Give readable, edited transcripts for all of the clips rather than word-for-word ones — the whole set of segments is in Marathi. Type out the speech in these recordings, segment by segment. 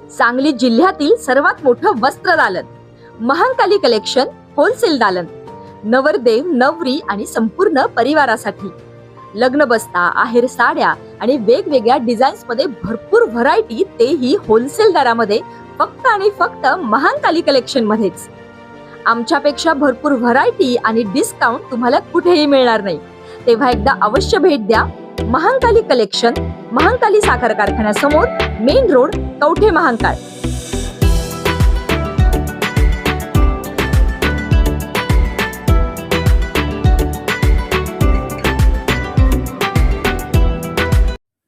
सांगली जिल्ह्यातील सर्वात मोठं वस्त्र दालन, महांकाली कलेक्शन होलसेल दालन, नवरदेव नवरी आणि संपूर्ण परिवारासाठी लग्न बस्ता, आहेर साड्या आणि वेगवेगळ्या डिझाईन्स मध्ये भरपूर व्हरायटी, तेही होलसेल दरामध्ये, फक्त आणि फक्त महांकाली कलेक्शन मध्येच. आमच्यापेक्षा भरपूर व्हरायटी आणि डिस्काउंट तुम्हाला कुठेही मिळणार नाही. तेव्हा एकदा अवश्य भेट द्या. महांकाली कलेक्शन, महांकाली साखर कारखान्यासमोर, main road, Kavathe Mahankal.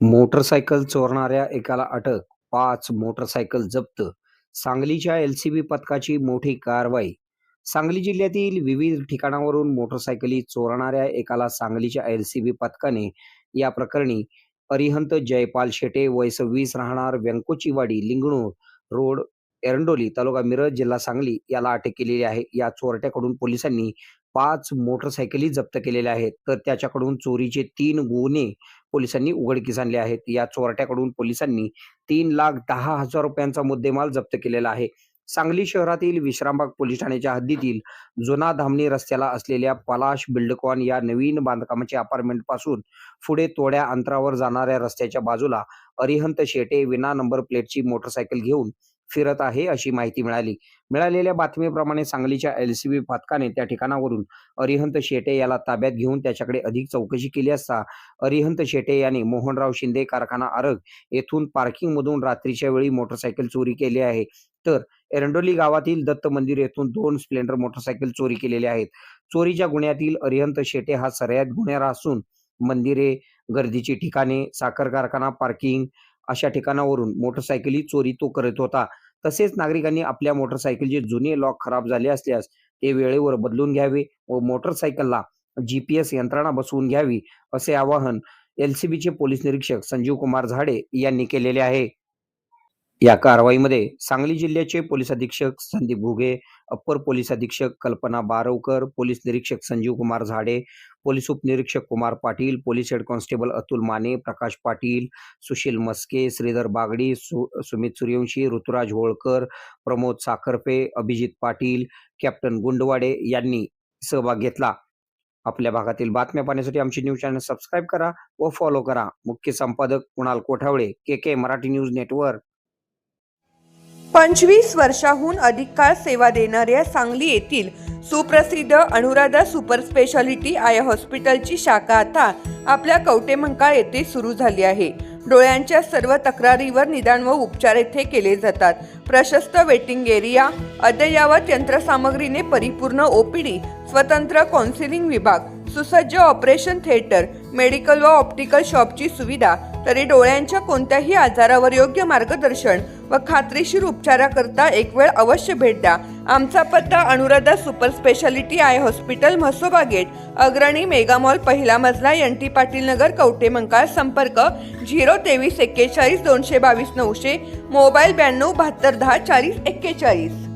Motorcycle चोरणाऱ्या एकाला अटक, 5 मोटरसायकल जप्त. सांगलीच्या एलसीबी पथकाची मोठी कारवाई. सांगली जिल्ह्यातील विविध ठिकाणावरून मोटरसायकली चोरणाऱ्या एकाला सांगलीच्या एलसीबी पथकाने या प्रकरणी अरिहंत जयपाल शेटे, वय 26, राहणार व्यंकोचीवाडी, लिंगणूर रोड, एरंडोली, तालुका मिरज, जिल्हा सांगली, याला अटक केलेली आहे. या चोरट्याकडून पोलिसांनी 5 मोटरसायकली जप्त केलेल्या आहेत, तर त्याच्याकडून चोरीचे 3 गुन्हे पोलिसांनी उघडकीस आणले आहेत. या चोरट्याकडून पोलिसांनी 3,10,000 रुपयांचा मुद्देमाल जप्त केलेला आहे. सांगली शहरातील विश्रामबाग पोलीस ठाण्याच्या हद्दीतील जुना धामणी रस्त्याला असलेल्या पलाश बिल्डकॉन या नवीन बांधकामाच्या अपार्टमेंट पासून पुढे थोड्या अंतरावर जाणाऱ्या रस्त्याच्या बाजूला अरिहंत शेटे विना नंबर प्लेटची मोटरसायकल घेऊन फिरत आहे, अशी माहिती मिळाली. मिळालेल्या बातमीप्रमाणे सांगलीच्या एलसीबी पथकाने त्या ठिकाणावरून अरिहंत शेटे याला ताब्यात घेऊन त्याच्याकडे अधिक चौकशी केली असता अरिहंत शेटे याने मोहनराव शिंदे कारखाना आरग येथून पार्किंग मधून रात्रीच्या वेळी मोटरसायकल चोरी केली आहे, तर एरंडोली गावातील दत्त मंदिर येथून 2 स्प्लेंडर मोटरसायकल चोरी केलेले आहेत. चोरीच्या गुन्ह्यातील अरिहंत शेटे हा सराईत गुन्हेगार असून मंदिरे, गर्दीची ठिकाणे, साखर कारखाना, पार्किंग अशा ठिकाणावरून मोटरसायकली चोरी तो करत होता. तसेच नागरिकांनी आपल्या मोटरसायकलचे जुने लॉक खराब झाले असल्यास ते वेळेवर बदलून घ्यावे व मोटरसायकलला GPS यंत्रणा बसवून घ्यावी, असे आवाहन एलसीबीचे पोलीस निरीक्षक संजीव कुमार झाडे यांनी केलेले आहे. या कारवाईमध्ये सांगली जिल्ह्याचे पोलीस अधीक्षक संदीप घुगे, अप्पर पोलीस अधीक्षक कल्पना बारवकर, पोलीस निरीक्षक संजीव कुमार झाडे, पोलीस उपनिरीक्षक Kumar Patil, police head constable Atul Mane, Prakash Patil, Sushil Maske, Shridhar Bagdi, Sumit Suryavanshi, Ruturaj Holkar, Pramod Sakharpe, Abhijit Patil, captain Gundwade यांनी सहभाग घेतला. आपल्या भागातील बातम्या पाहण्यासाठी आमची न्यूज चॅनल सबस्क्राईब करा व फॉलो करा. मुख्य संपादक Kunal Kothawale, KK Marathi news network. 25 वर्षाहून अधिक काळ सेवा देणाऱ्या सांगली येथील सुप्रसिद्ध अनुराधा सुपर स्पेशालिटी आय हॉस्पिटलची शाखा आता आपल्या कवठे महांकाळ येथे सुरू झाली आहे. डोळ्यांच्या सर्व तक्रारीवर निदान व उपचार येथे केले जातात. प्रशस्त वेटिंग एरिया, अद्ययावत यंत्रसामग्रीने परिपूर्ण OPD, स्वतंत्र काउन्सिलिंग विभाग, सुसज्ज ऑपरेशन थिएटर, मेडिकल व ऑप्टिकल शॉपची सुविधा, तरी डोळ्यांच्या कोणत्याही आजारावर योग्य मार्गदर्शन व खात्रीशीर उपचाराकरता एक वेळ अवश्य भेट द्या. आमचा पत्ता Anuradha super speciality eye hospital, Mhasoba gate, Agrani mega mall, पहिला मजला, NT पाटील नगर, कवठे महांकाळ. संपर्क 023 41 222 900, मोबाईल 92 72 10 40 41.